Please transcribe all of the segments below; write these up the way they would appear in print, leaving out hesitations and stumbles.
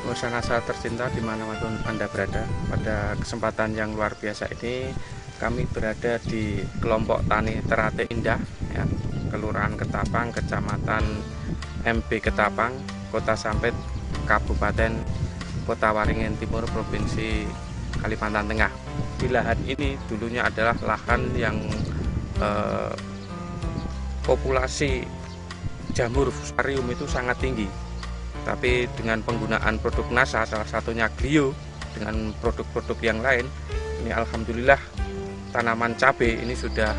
Usaha tercinta dimanapun Anda berada. Pada kesempatan yang luar biasa ini kami berada di kelompok tani Terate Indah ya, Kelurahan Ketapang, Kecamatan MB Ketapang, Kota Sampit, Kabupaten Kota Waringin Timur, Provinsi Kalimantan Tengah. Di lahan ini dulunya adalah lahan yang populasi jamur fusarium itu sangat tinggi. Tapi dengan penggunaan produk NASA, salah satunya Clio, dengan produk-produk yang lain, ini alhamdulillah tanaman cabai ini sudah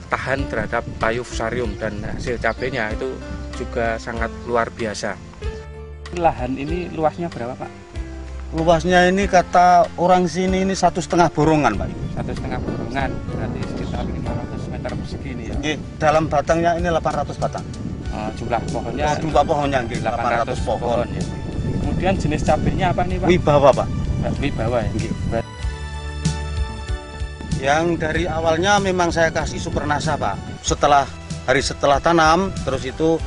tahan terhadap layu fusarium dan hasil cabainya itu juga sangat luar biasa. Lahan ini luasnya berapa, Pak? Luasnya ini kata orang sini ini 1,5 borongan, Pak. 1,5 borongan, berarti sekitar 500 meter persegi ini ya? Dalam batangnya ini 800 batang. Jumlah pohonnya, jumlah pohonnya 800 pohon. Ya. Kemudian jenis cabainya apa nih, Pak? Wibawa, Pak. Wibawa ya? Yang dari awalnya memang saya kasih Super NASA, Pak. Hari setelah tanam, terus itu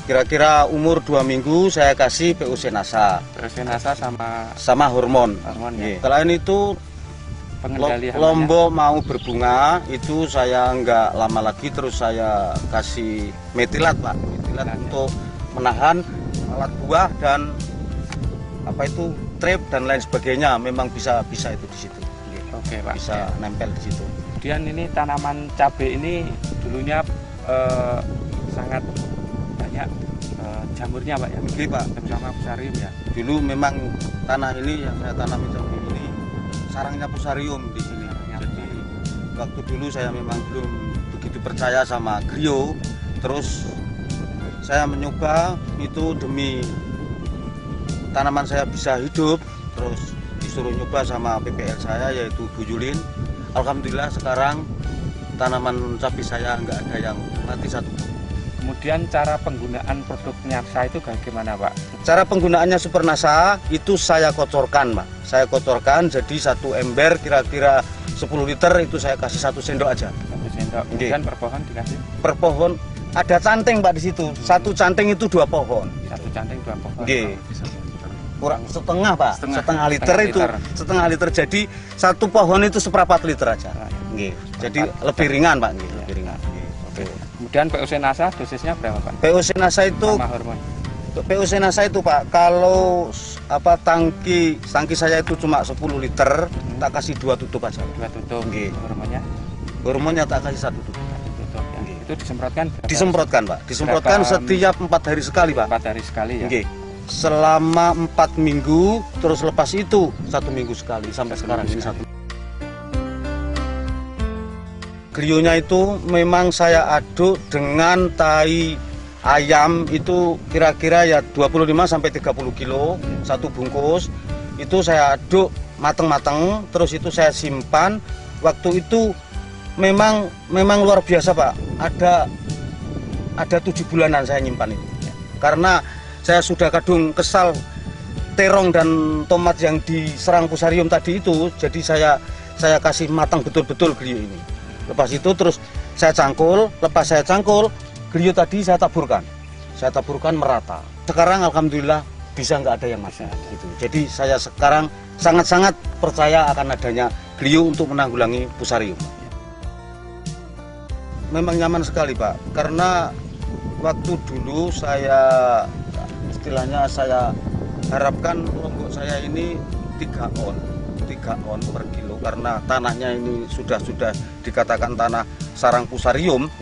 kira-kira umur 2 minggu saya kasih PUC NASA. PUC NASA sama hormon. Ya. Selain itu Lombok mau berbunga itu saya nggak lama lagi terus saya kasih metilat, Pak. Metilat untuk menahan alat buah dan trip dan lain sebagainya. Memang bisa itu di situ. Oke, Pak. Bisa nempel di situ. Kemudian ini tanaman cabai ini dulunya sangat banyak jamurnya, Pak ya. Oke, Pak. Terutama fusarium ya. Dulu memang tanah ini yang saya tanam itu ini sarangnya fusarium di sini. Jadi waktu dulu saya memang belum begitu percaya sama Clio. Terus saya mencoba itu demi tanaman saya bisa hidup. Terus disuruh nyoba sama PPL saya yaitu Bu Yulin. Alhamdulillah sekarang tanaman cabai saya nggak ada yang mati satu. Kemudian cara penggunaan produk NASA itu bagaimana, Pak? Cara penggunaannya Super NASA itu saya kocorkan, Pak. Saya kocorkan jadi satu ember kira-kira 10 liter itu saya kasih 1 sendok aja. 1 sendok. Kemudian per pohon dikasih? Per pohon ada canting, Pak, di situ. Satu canting itu 2 pohon. Satu canting 2 pohon. Kurang setengah, Pak. Setengah liter itu. Setengah liter. Jadi satu pohon itu seperempat liter aja. Jadi lebih ringan, Pak. Lebih ringan. Kemudian PUC NASA dosisnya berapa, Pak? PUC NASA itu sama hormon. PUC NASA itu, Pak, kalau tangki saya itu cuma 10 liter, tak kasih 2 tutup aja. 2 tutup. Hormonnya? Hormonnya tak kasih 1 tutup. 1 tutup. Ya. Itu disemprotkan? Disemprotkan, Pak. Disemprotkan setiap 4 hari sekali, Pak. 4 hari sekali ya. Selama 4 minggu, terus lepas itu 1 minggu sekali sampai sekarang ini 1. Clio-nya itu memang saya aduk dengan tai ayam itu kira-kira ya 25 sampai 30 kilo satu bungkus. Itu saya aduk mateng-mateng, terus itu saya simpan. Waktu itu memang luar biasa, Pak. Ada 7 bulanan saya nyimpan itu. Karena saya sudah kadung kesal terong dan tomat yang diserang fusarium tadi itu, jadi saya kasih matang betul-betul Clio ini. Lepas itu terus saya cangkul, lepas saya cangkul, Clio tadi saya taburkan merata. Sekarang alhamdulillah bisa nggak ada yang mati. Gitu. Jadi saya sekarang sangat-sangat percaya akan adanya Clio untuk menanggulangi fusarium. Memang nyaman sekali, Pak, karena waktu dulu istilahnya saya harapkan lombok saya ini 3 on per kilo karena tanahnya ini sudah dikatakan tanah sarang fusarium.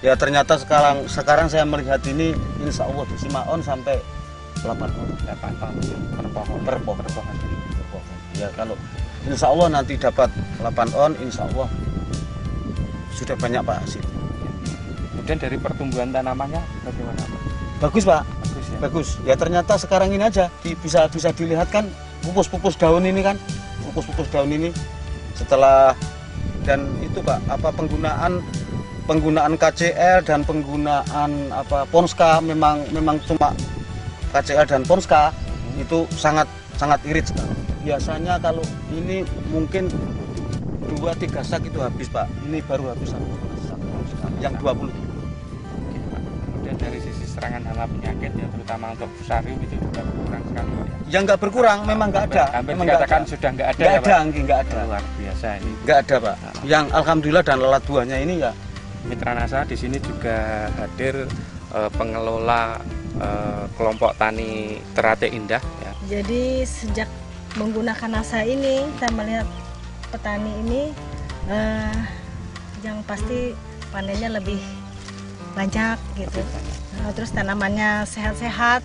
Ya ternyata sekarang saya melihat ini insya Allah 5 on sampai 8 on per pohon. Ya kalau insya Allah nanti dapat 8 on insya Allah sudah banyak, Pak, hasil. Kemudian dari pertumbuhan tanamannya bagaimana, Pak? Bagus, Pak. Bagus ya. Bagus. Ya ternyata sekarang ini aja bisa dilihat kan pupus-pupus daun ini kan. Pupus daun ini setelah dan itu, Pak, penggunaan KCL dan penggunaan Ponska memang cuma KCL dan Ponska itu sangat irit sekali. Biasanya kalau ini mungkin 2-3 sak itu habis, Pak. Ini baru habis 1 sak yang 20. Kemudian dari sisi serangan hama penyakit ya, terutama untuk fusarium itu juga berkurang sekali Pak ya. Yang nggak berkurang, memang nggak ada. Hampir Memang dikatakan nggak ada. sudah nggak ada Nggak ya ada, Pak? nggak ada. Luar biasa ini. Nggak ada Pak. Yang alhamdulillah dan lelat buahnya ini ya. Mitra Nasa di sini juga hadir pengelola kelompok tani Teratai Indah ya. Jadi sejak menggunakan Nasa ini, saya melihat petani ini yang pasti panennya lebih banyak gitu. Terus tanamannya sehat-sehat,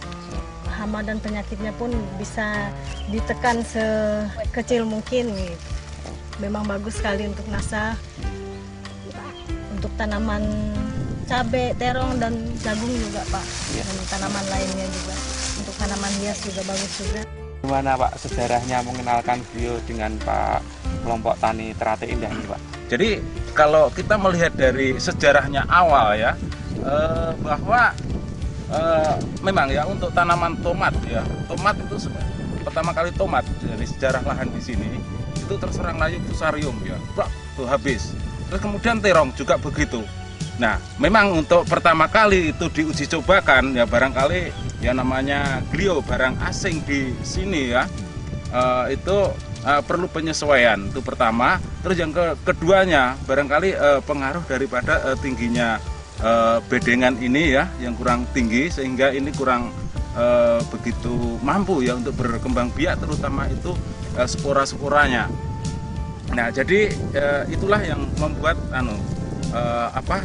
hama dan penyakitnya pun bisa ditekan sekecil mungkin gitu. Memang bagus sekali untuk Nasa, untuk tanaman cabai, terong dan jagung juga Pak, dan tanaman lainnya juga. Untuk tanaman hias juga bagus juga. Gimana Pak sejarahnya mengenalkan beliau dengan Pak kelompok tani Teratai Indah ini Pak? Jadi kalau kita melihat dari sejarahnya awal ya, bahwa memang ya untuk tanaman tomat ya, tomat itu pertama kali tomat dari sejarah lahan di sini itu terserang layu fusarium ya, tuh habis. Terus kemudian terong juga begitu. Nah, memang untuk pertama kali itu diuji cobakan ya, barangkali ya namanya glio barang asing di sini ya, itu perlu penyesuaian itu pertama. Terus yang keduanya barangkali pengaruh daripada tingginya bedengan ini ya, yang kurang tinggi sehingga ini kurang begitu mampu ya untuk berkembang biak, terutama itu spora-sporanya. Nah, jadi itulah yang membuat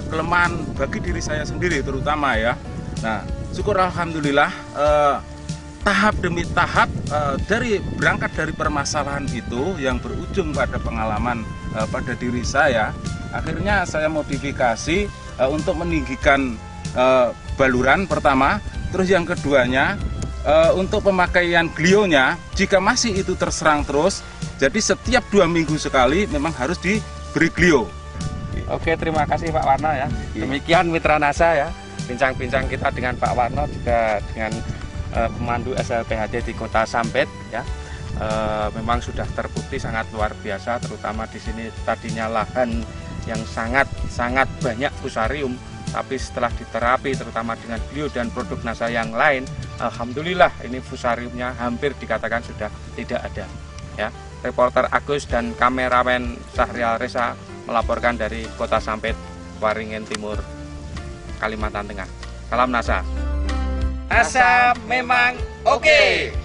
kelemahan bagi diri saya sendiri terutama ya. Nah, syukur alhamdulillah tahap demi tahap berangkat dari permasalahan itu yang berujung pada pengalaman pada diri saya, akhirnya saya modifikasi untuk meninggikan baluran pertama, terus yang keduanya untuk pemakaian glionya jika masih itu terserang terus, jadi setiap 2 minggu sekali memang harus diberi glio. Oke, terima kasih Pak Warno ya. Demikian Mitra Nasa ya, bincang-bincang kita dengan Pak Warno juga dengan pemandu SLPHD di Kota Sampit ya. Memang sudah terbukti sangat luar biasa, terutama di sini tadinya lahan yang sangat banyak fusarium, tapi setelah diterapi terutama dengan glio dan produk Nasa yang lain, alhamdulillah ini fusariumnya hampir dikatakan sudah tidak ada ya. Reporter Agus dan kameramen Syahrial Reza melaporkan dari Kota Sampit, Waringin Timur, Kalimantan Tengah. Salam Nasa. Nasa memang oke.